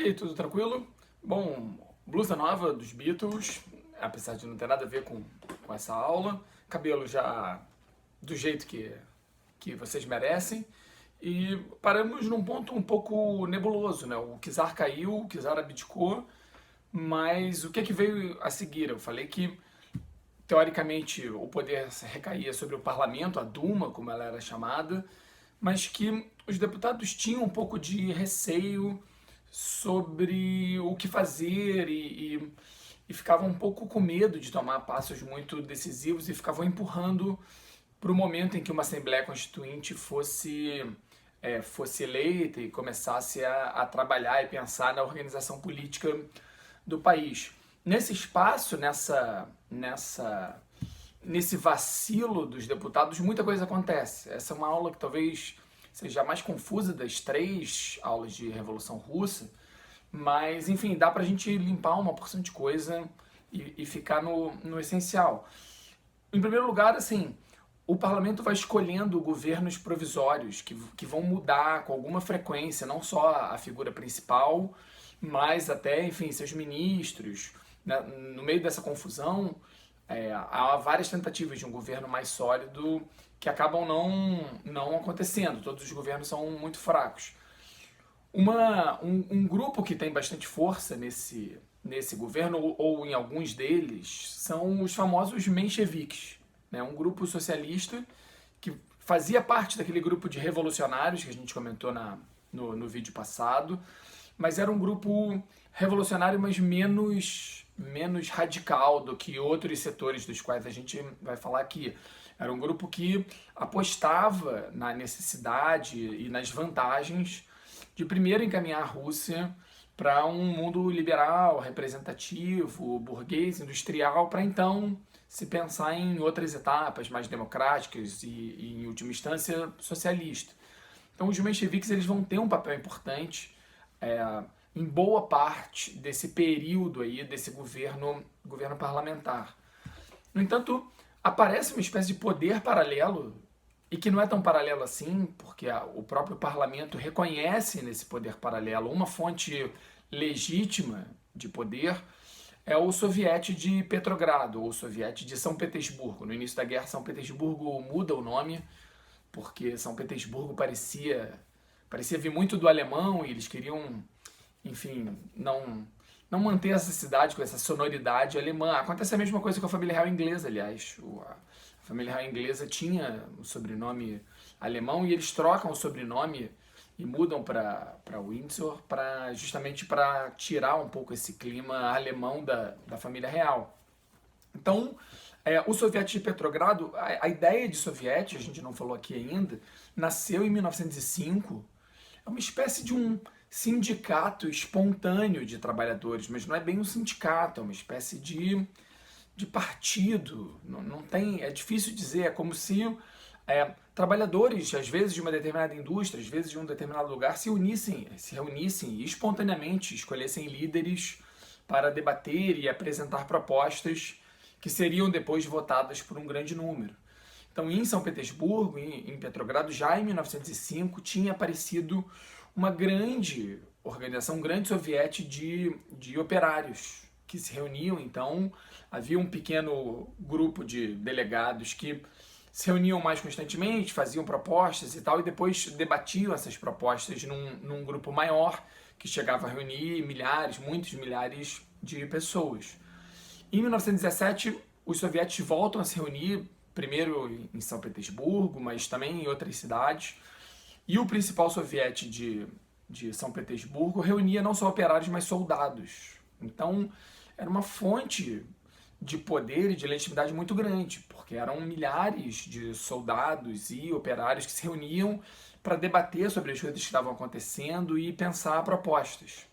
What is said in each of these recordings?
aí, tudo tranquilo? Bom, blusa nova dos Beatles, apesar de não ter nada a ver com essa aula. Cabelo já do jeito que vocês merecem. E paramos num ponto um pouco nebuloso, né? O Czar caiu, o Czar abdicou, mas o que é que veio a seguir? Eu falei que, teoricamente, o poder recaía sobre o parlamento, a Duma, como ela era chamada, mas que os deputados tinham um pouco de receio sobre o que fazer e ficavam um pouco com medo de tomar passos muito decisivos e ficavam empurrando para o momento em que uma Assembleia Constituinte fosse eleita e começasse a trabalhar e pensar na organização política do país. Nesse espaço, nesse vacilo dos deputados, muita coisa acontece. Essa é uma aula que talvez seja a mais confusa das 3 aulas de Revolução Russa, mas, enfim, dá pra gente limpar uma porção de coisa e ficar no essencial. Em primeiro lugar, assim, o parlamento vai escolhendo governos provisórios que vão mudar com alguma frequência, não só a figura principal, mas até, enfim, seus ministros. No meio dessa confusão, há várias tentativas de um governo mais sólido que acabam não acontecendo. Todos os governos são muito fracos. Um grupo que tem bastante força nesse governo, ou em alguns deles, são os famosos mencheviques, né? Um grupo socialista que fazia parte daquele grupo de revolucionários que a gente comentou no vídeo passado, mas era um grupo revolucionário, mas menos radical do que outros setores dos quais a gente vai falar aqui. Era um grupo que apostava na necessidade e nas vantagens de primeiro encaminhar a Rússia para um mundo liberal, representativo, burguês, industrial, para então se pensar em outras etapas mais democráticas e em última instância, socialista. Então os mencheviques eles vão ter um papel importante em boa parte desse período aí, desse governo parlamentar. No entanto, aparece uma espécie de poder paralelo, e que não é tão paralelo assim, porque o próprio parlamento reconhece nesse poder paralelo uma fonte legítima de poder, é o soviete de Petrogrado, ou o soviete de São Petersburgo. No início da guerra, São Petersburgo muda o nome, porque São Petersburgo parecia vir muito do alemão, e eles queriam, enfim, não manter essa cidade com essa sonoridade alemã. Acontece a mesma coisa com a família real inglesa, aliás. A família real inglesa tinha o sobrenome alemão e eles trocam o sobrenome e mudam para Windsor justamente para tirar um pouco esse clima alemão da família real. Então, o soviete de Petrogrado, a ideia de soviete, a gente não falou aqui ainda, nasceu em 1905. É uma espécie de um sindicato espontâneo de trabalhadores, mas não é bem um sindicato, é uma espécie de partido. Não tem, é difícil dizer, é como se trabalhadores, às vezes de uma determinada indústria, às vezes de um determinado lugar, se reunissem e espontaneamente escolhessem líderes para debater e apresentar propostas que seriam depois votadas por um grande número. Então, em São Petersburgo, em Petrogrado, já em 1905, tinha aparecido uma grande organização, um grande soviete de operários que se reuniam. Então, havia um pequeno grupo de delegados que se reuniam mais constantemente, faziam propostas e tal, e depois debatiam essas propostas num grupo maior, que chegava a reunir muitos milhares de pessoas. Em 1917, os sovietes voltam a se reunir, primeiro em São Petersburgo, mas também em outras cidades, e o principal soviete de São Petersburgo reunia não só operários, mas soldados. Então, era uma fonte de poder e de legitimidade muito grande, porque eram milhares de soldados e operários que se reuniam para debater sobre as coisas que estavam acontecendo e pensar propostas.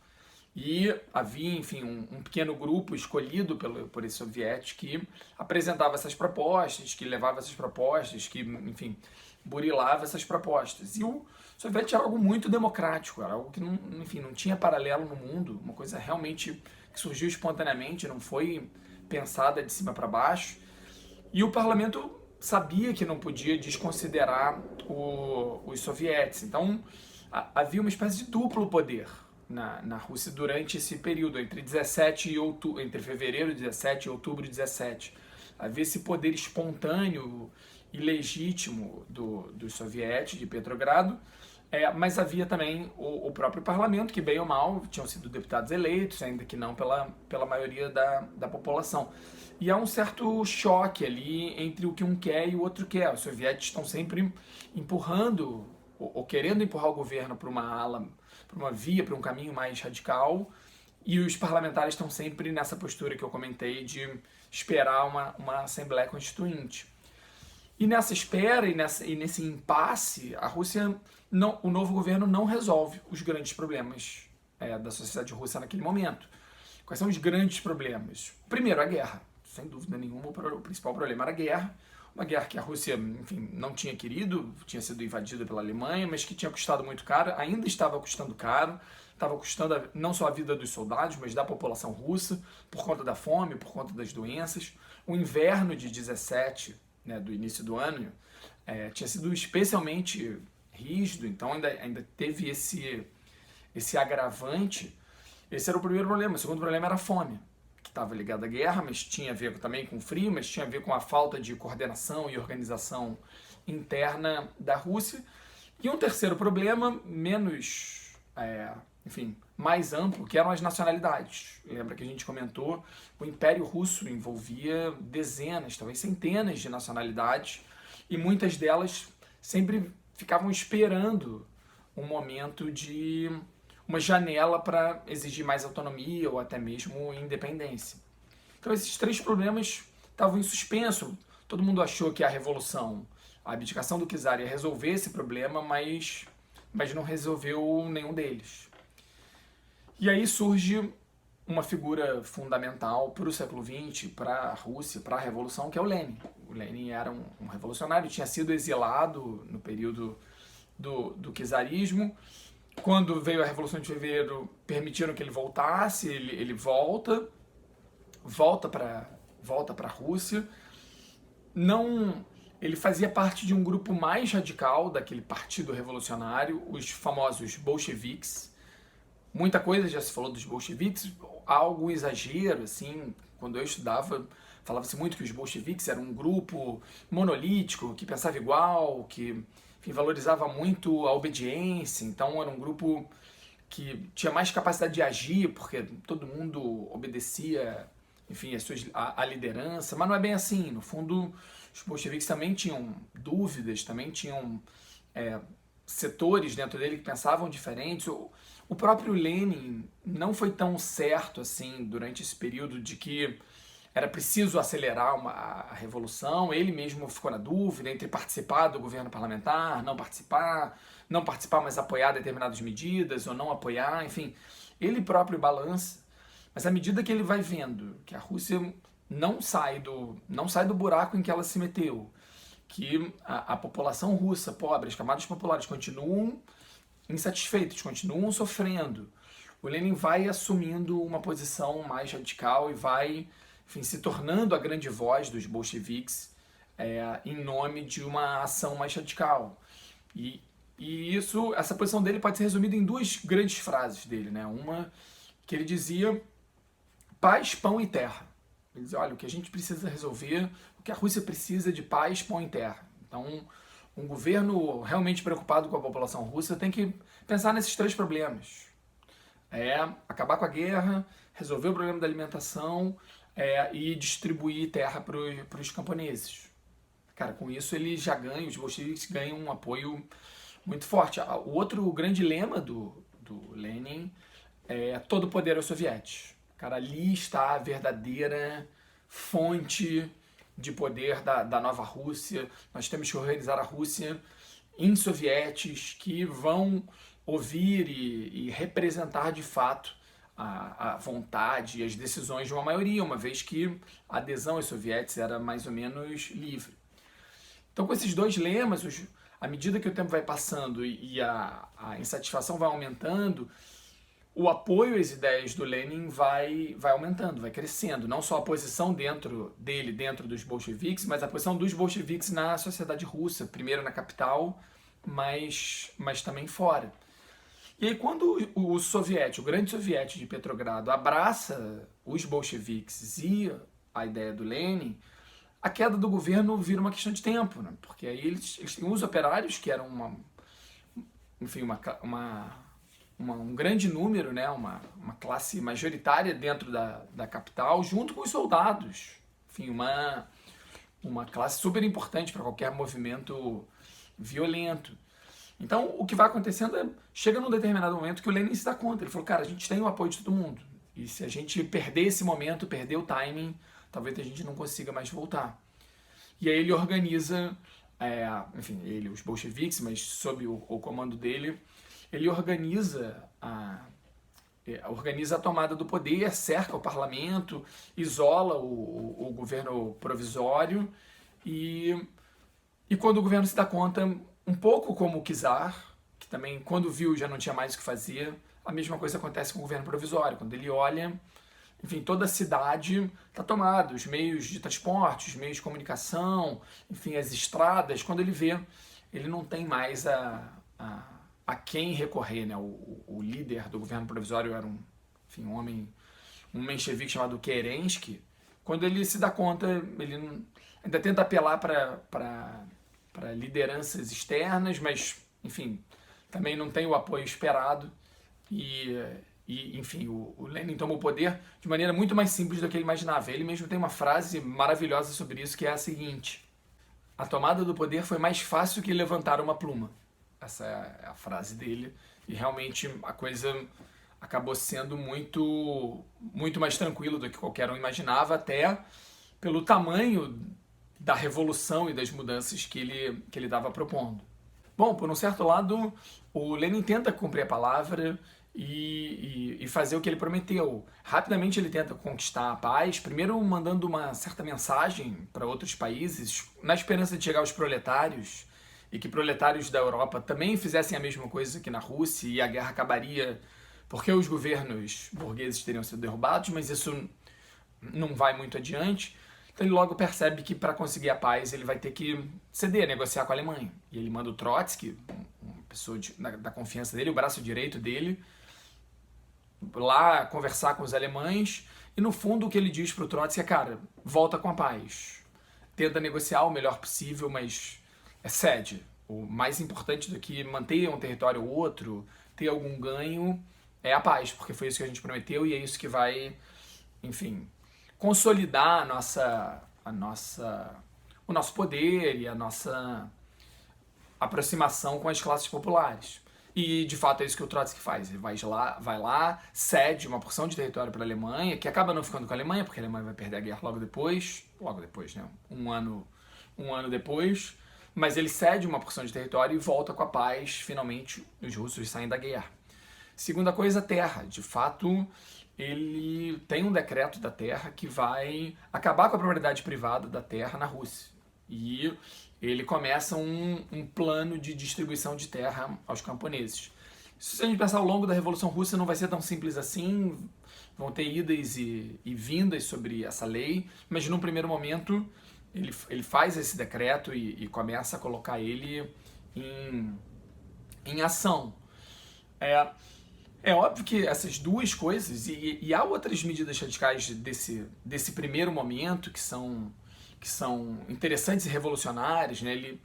E havia, enfim, um pequeno grupo escolhido por esse soviete que apresentava essas propostas, que levava essas propostas, que, enfim, burilava essas propostas. E o soviete era algo muito democrático, era algo que, não tinha paralelo no mundo, uma coisa realmente que surgiu espontaneamente, não foi pensada de cima para baixo. E o parlamento sabia que não podia desconsiderar os sovietes. Então, havia uma espécie de duplo poder, na Rússia durante esse período, entre fevereiro de 17 e outubro de 17. Havia esse poder espontâneo e legítimo dos soviéticos de Petrogrado, mas havia também o próprio parlamento, que bem ou mal tinham sido deputados eleitos, ainda que não pela maioria da população. E há um certo choque ali entre o que um quer e o outro quer. Os soviéticos estão sempre empurrando, ou querendo empurrar o governo para uma ala, para uma via, para um caminho mais radical, e os parlamentares estão sempre nessa postura que eu comentei de esperar uma Assembleia Constituinte. E nessa espera e nesse impasse, o novo governo não resolve os grandes problemas da sociedade russa naquele momento. Quais são os grandes problemas? Primeiro, a guerra. Sem dúvida nenhuma, o principal problema era a guerra. Uma guerra que a Rússia, enfim, não tinha querido, tinha sido invadida pela Alemanha, mas que tinha custado muito caro, ainda estava custando caro, estava custando não só a vida dos soldados, mas da população russa, por conta da fome, por conta das doenças. O inverno de 17, do início do ano, tinha sido especialmente rígido, então ainda teve esse agravante. Esse era o primeiro problema. O segundo problema era a fome, que estava ligada à guerra, mas tinha a ver também com o frio, mas tinha a ver com a falta de coordenação e organização interna da Rússia. E um terceiro problema, mais amplo, que eram as nacionalidades. Lembra que a gente comentou, o Império Russo envolvia dezenas, talvez centenas de nacionalidades, e muitas delas sempre ficavam esperando um momento de uma janela para exigir mais autonomia ou até mesmo independência. Então esses três problemas estavam em suspenso. Todo mundo achou que a revolução, a abdicação do czar ia resolver esse problema, mas não resolveu nenhum deles. E aí surge uma figura fundamental para o século XX, para a Rússia, para a Revolução, que é o Lenin. O Lenin era um revolucionário, tinha sido exilado no período do czarismo. Quando veio a Revolução de Fevereiro, permitiram que ele voltasse, ele volta para a Rússia. Ele fazia parte de um grupo mais radical daquele partido revolucionário, os famosos bolcheviques. Muita coisa já se falou dos bolcheviques, algo exagero, assim, quando eu estudava, falava-se muito que os bolcheviques eram um grupo monolítico, que pensava igual, que valorizava muito a obediência, então era um grupo que tinha mais capacidade de agir, porque todo mundo obedecia, enfim, a liderança, mas não é bem assim. No fundo, os bolcheviques também tinham dúvidas, também tinham setores dentro dele que pensavam diferentes. O próprio Lenin não foi tão certo assim durante esse período de que era preciso acelerar a revolução. Ele mesmo ficou na dúvida entre participar do governo parlamentar, não participar, mas apoiar determinadas medidas ou não apoiar, enfim. Ele próprio balança, mas à medida que ele vai vendo que a Rússia não sai do buraco em que ela se meteu, que a população russa pobre, as camadas populares continuam insatisfeitos, continuam sofrendo, o Lenin vai assumindo uma posição mais radical e vai, enfim, se tornando a grande voz dos bolcheviques em nome de uma ação mais radical. E essa posição dele pode ser resumida em duas grandes frases dele, né? Uma que ele dizia: paz, pão e terra. Ele dizia: olha, o que a gente precisa resolver, o que a Rússia precisa é de paz, pão e terra. Então, um governo realmente preocupado com a população russa tem que pensar nesses três problemas. Acabar com a guerra, resolver o problema da alimentação e distribuir terra para os camponeses. Cara, com isso ele já ganha, os bolcheviques ganham um apoio muito forte. O outro grande lema do Lenin é: todo poder aos soviéticos. Cara, ali está a verdadeira fonte de poder da nova Rússia. Nós temos que organizar a Rússia em sovietes que vão ouvir e representar de fato a vontade e as decisões de uma maioria, uma vez que a adesão aos sovietes era mais ou menos livre. Então, com esses dois lemas, à medida que o tempo vai passando e a insatisfação vai aumentando, o apoio às ideias do Lenin vai aumentando, vai crescendo. Não só a posição dentro dos bolcheviques, mas a posição dos bolcheviques na sociedade russa, primeiro na capital, mas também fora. E aí quando o soviético, o grande soviético de Petrogrado abraça os bolcheviques e a ideia do Lenin, a queda do governo vira uma questão de tempo, né? Porque aí eles têm os operários, que eram enfim, um grande número, né? uma classe majoritária dentro da capital, junto com os soldados. Enfim, uma classe super importante para qualquer movimento violento. Então, o que vai acontecendo é, chega num determinado momento que o Lenin se dá conta. Ele falou, cara, a gente tem o apoio de todo mundo. E se a gente perder esse momento, perder o timing, talvez a gente não consiga mais voltar. E aí ele organiza, enfim, os bolcheviques, mas sob o comando dele, ele organiza a tomada do poder, cerca o parlamento, isola o governo provisório e quando o governo se dá conta, um pouco como o czar, que também quando viu já não tinha mais o que fazer, a mesma coisa acontece com o governo provisório. Quando ele olha, enfim, toda a cidade está tomada, os meios de transporte, os meios de comunicação, enfim, as estradas, quando ele vê, ele não tem mais a quem recorrer, né? O líder do governo provisório era um homem, um menchevique chamado Kerensky. Quando ele se dá conta, ele ainda tenta apelar para lideranças externas, mas, enfim, também não tem o apoio esperado enfim, o Lenin tomou o poder de maneira muito mais simples do que ele imaginava. Ele mesmo tem uma frase maravilhosa sobre isso, que é a seguinte: a tomada do poder foi mais fácil que levantar uma pluma. Essa é a frase dele, e realmente a coisa acabou sendo muito mais tranquilo do que qualquer um imaginava, até pelo tamanho da revolução e das mudanças que ele estava propondo. Bom, por um certo lado, o Lenin tenta cumprir a palavra e fazer o que ele prometeu. Rapidamente ele tenta conquistar a paz, primeiro mandando uma certa mensagem para outros países, na esperança de chegar aos proletários, e que proletários da Europa também fizessem a mesma coisa aqui na Rússia, e a guerra acabaria porque os governos burgueses teriam sido derrubados, mas isso não vai muito adiante. Então ele logo percebe que para conseguir a paz ele vai ter que ceder, negociar com a Alemanha. E ele manda o Trotsky, uma pessoa da confiança dele, o braço direito dele, lá conversar com os alemães, e no fundo o que ele diz para o Trotsky é, cara, volta com a paz. Tenta negociar o melhor possível, mas cede. O mais importante do que manter um território ou outro, ter algum ganho, é a paz, porque foi isso que a gente prometeu e é isso que vai, enfim, consolidar o nosso poder e a nossa aproximação com as classes populares. E, de fato, é isso que o Trotsky faz. Ele vai lá, cede uma porção de território para a Alemanha, que acaba não ficando com a Alemanha, porque a Alemanha vai perder a guerra logo depois, né? Um ano depois, mas ele cede uma porção de território e volta com a paz. Finalmente, os russos saem da guerra. Segunda coisa, terra. De fato, ele tem um decreto da terra que vai acabar com a propriedade privada da terra na Rússia. E ele começa um plano de distribuição de terra aos camponeses. Se a gente pensar ao longo da Revolução Russa, não vai ser tão simples assim, vão ter idas e vindas sobre essa lei, mas num primeiro momento ele faz esse decreto e começa a colocar ele em ação. É óbvio que essas duas coisas, e há outras medidas radicais desse primeiro momento que são interessantes e revolucionárias, né?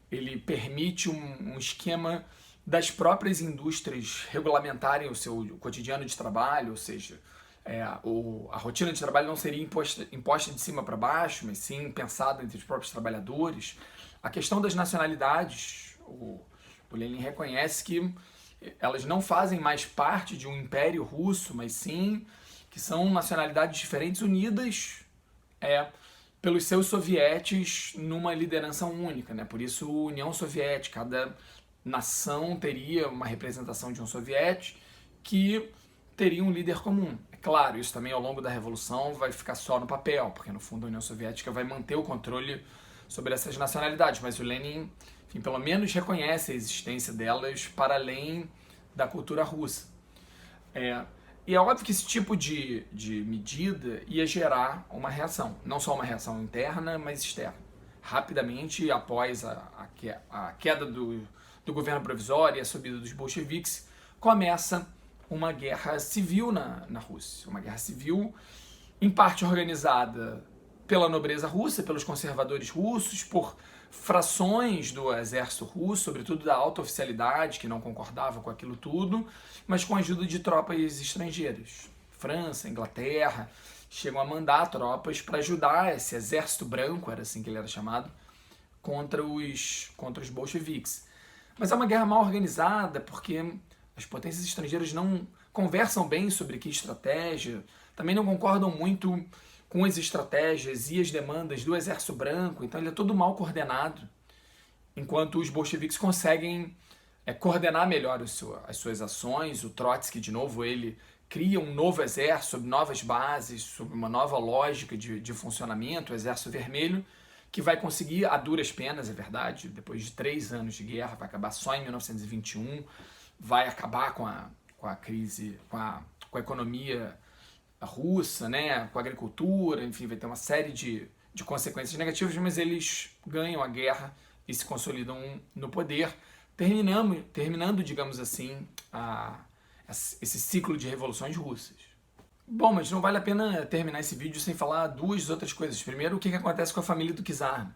Ele permite um esquema das próprias indústrias regulamentarem o seu cotidiano de trabalho, ou seja, a rotina de trabalho não seria imposta de cima para baixo, mas sim pensada entre os próprios trabalhadores. A questão das nacionalidades, o Lenin reconhece que elas não fazem mais parte de um império russo, mas sim que são nacionalidades diferentes unidas pelos seus sovietes numa liderança única, né? Por isso, União Soviética, cada nação teria uma representação de um soviete que teria um líder comum. É claro, isso também ao longo da Revolução vai ficar só no papel, porque no fundo a União Soviética vai manter o controle sobre essas nacionalidades, mas o Lenin, enfim, pelo menos reconhece a existência delas para além da cultura russa. E é óbvio que esse tipo de medida ia gerar uma reação, não só uma reação interna, mas externa. Rapidamente, após a queda do governo provisório e a subida dos bolcheviques, começa uma guerra civil na Rússia. Uma guerra civil, em parte organizada pela nobreza russa, pelos conservadores russos, por frações do exército russo, sobretudo da alta oficialidade, que não concordava com aquilo tudo, mas com a ajuda de tropas estrangeiras. França, Inglaterra, chegam a mandar tropas para ajudar esse exército branco, era assim que ele era chamado, contra os bolcheviques. Mas é uma guerra mal organizada, porque as potências estrangeiras não conversam bem sobre que estratégia, também não concordam muito com as estratégias e as demandas do exército branco, então ele é todo mal coordenado, enquanto os bolcheviques conseguem coordenar melhor as suas ações. O Trotsky, de novo, ele cria um novo exército, sob novas bases, sob uma nova lógica de funcionamento, o Exército Vermelho, que vai conseguir, a duras penas, é verdade, depois de 3 anos de guerra, vai acabar só em 1921, vai acabar com a crise, com a economia russa, né, com a agricultura, enfim, vai ter uma série de consequências negativas, mas eles ganham a guerra e se consolidam no poder, terminando, digamos assim, esse ciclo de revoluções russas. Bom, mas não vale a pena terminar esse vídeo sem falar 2 outras coisas. Primeiro, o que acontece com a família do czar.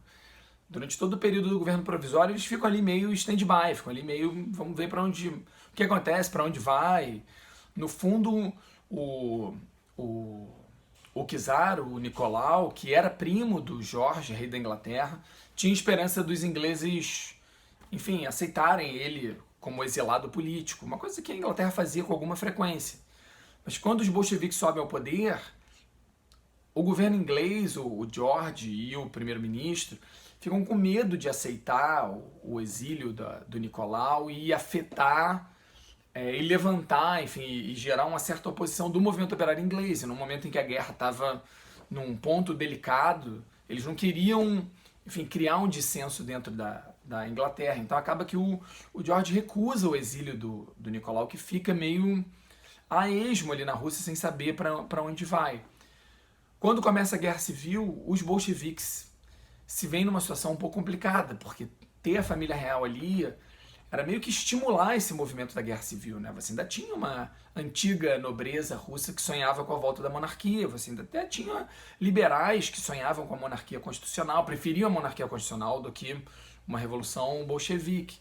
Durante todo o período do governo provisório, eles ficam ali meio stand-by, ficam ali meio, vamos ver para onde, o que acontece, para onde vai. No fundo, o czar, o Nicolau, que era primo do Jorge, rei da Inglaterra, tinha esperança dos ingleses, enfim, aceitarem ele como exilado político, uma coisa que a Inglaterra fazia com alguma frequência. Mas quando os bolcheviques sobem ao poder, o governo inglês, o George e o primeiro-ministro ficam com medo de aceitar o exílio do Nicolau e afetar e levantar, enfim, e gerar uma certa oposição do movimento operário inglês. E no momento em que a guerra estava num ponto delicado, eles não queriam, enfim, criar um dissenso dentro da Inglaterra. Então acaba que o George recusa o exílio do Nicolau, que fica meio a esmo ali na Rússia, sem saber para onde vai. Quando começa a Guerra Civil, os bolcheviques se veem numa situação um pouco complicada, porque ter a família real ali era meio que estimular esse movimento da Guerra Civil, né? Você ainda tinha uma antiga nobreza russa que sonhava com a volta da monarquia, você ainda até tinha liberais que sonhavam com a monarquia constitucional, preferiam a monarquia constitucional do que uma revolução bolchevique.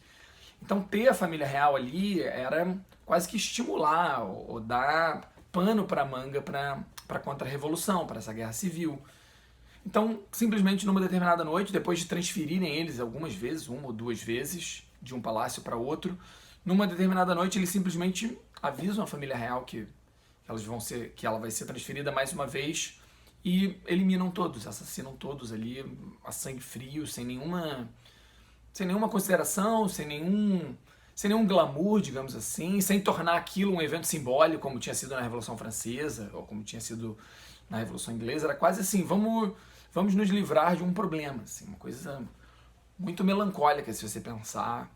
Então ter a família real ali era quase que estimular ou dar pano para a manga para a contra-revolução, para essa guerra civil. Então, simplesmente numa determinada noite, depois de transferirem eles algumas vezes, 1 ou 2 vezes, de um palácio para outro, numa determinada noite eles simplesmente avisam a família real que ela vai ser transferida mais uma vez e eliminam todos, assassinam todos ali a sangue frio, sem nenhuma consideração, sem nenhum glamour, digamos assim, sem tornar aquilo um evento simbólico, como tinha sido na Revolução Francesa, ou como tinha sido na Revolução Inglesa. Era quase assim, vamos nos livrar de um problema, assim, uma coisa muito melancólica, se você pensar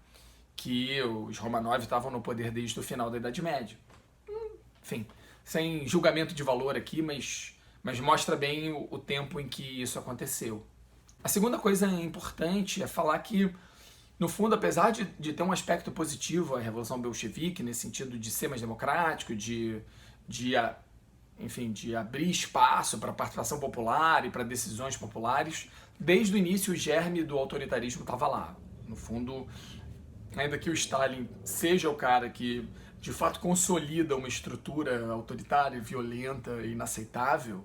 que os Romanov estavam no poder desde o final da Idade Média. Enfim, sem julgamento de valor aqui, mas mostra bem o tempo em que isso aconteceu. A segunda coisa importante é falar que, no fundo, apesar de ter um aspecto positivo a Revolução Bolchevique, nesse sentido de ser mais democrático, de abrir espaço para a participação popular e para decisões populares, desde o início o germe do autoritarismo estava lá. No fundo, ainda que o Stalin seja o cara que, de fato, consolida uma estrutura autoritária, violenta e inaceitável,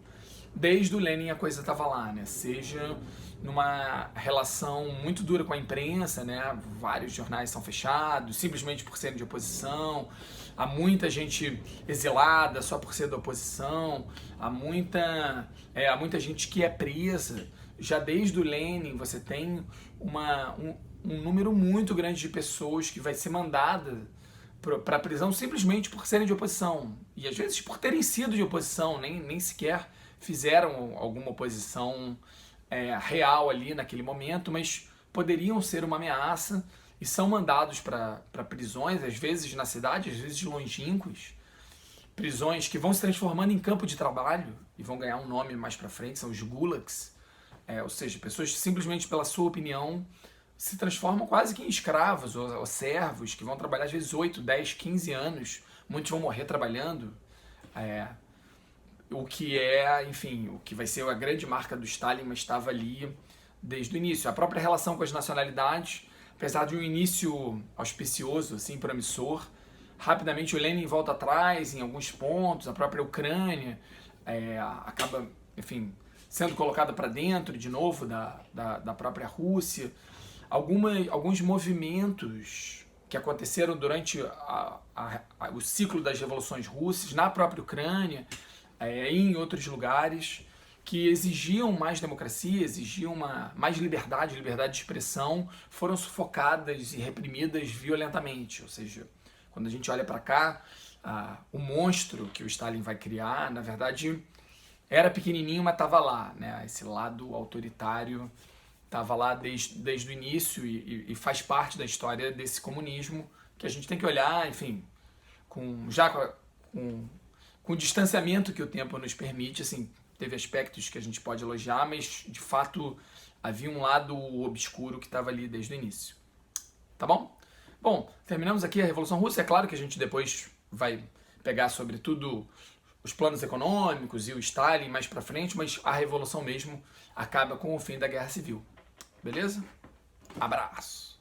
desde o Lenin a coisa estava lá, né? Seja numa relação muito dura com a imprensa, né? Vários jornais são fechados, simplesmente por serem de oposição, há muita gente exilada só por ser da oposição, há muita gente que é presa. Já desde o Lenin você tem um número muito grande de pessoas que vai ser mandada para a prisão simplesmente por serem de oposição. E às vezes por terem sido de oposição, nem sequer fizeram alguma oposição real ali naquele momento, mas poderiam ser uma ameaça e são mandados para prisões, às vezes na cidade, às vezes longínquos, prisões que vão se transformando em campo de trabalho e vão ganhar um nome mais para frente, são os gulags, ou seja, pessoas que simplesmente pela sua opinião se transformam quase que em escravos ou servos, que vão trabalhar às vezes 8, 10, 15 anos, muitos vão morrer trabalhando, o que enfim, o que vai ser a grande marca do Stalin, mas estava ali desde o início. A própria relação com as nacionalidades, apesar de um início auspicioso, assim, promissor, rapidamente o Lenin volta atrás em alguns pontos, a própria Ucrânia acaba, enfim, sendo colocada para dentro de novo da própria Rússia. Alguns movimentos que aconteceram durante o ciclo das revoluções russas, na própria Ucrânia, e em outros lugares, que exigiam mais democracia, exigiam mais liberdade de expressão, foram sufocadas e reprimidas violentamente. Ou seja, quando a gente olha para cá, o monstro que o Stalin vai criar, na verdade, era pequenininho, mas estava lá, né? Esse lado autoritário estava lá desde o início e faz parte da história desse comunismo que a gente tem que olhar, enfim, com o distanciamento que o tempo nos permite. Assim, teve aspectos que a gente pode elogiar, mas de fato havia um lado obscuro que estava ali desde o início. Tá bom? Bom, terminamos aqui a Revolução Russa. É claro que a gente depois vai pegar sobretudo os planos econômicos e o Stalin mais pra frente, mas a Revolução mesmo acaba com o fim da Guerra Civil. Beleza? Abraço!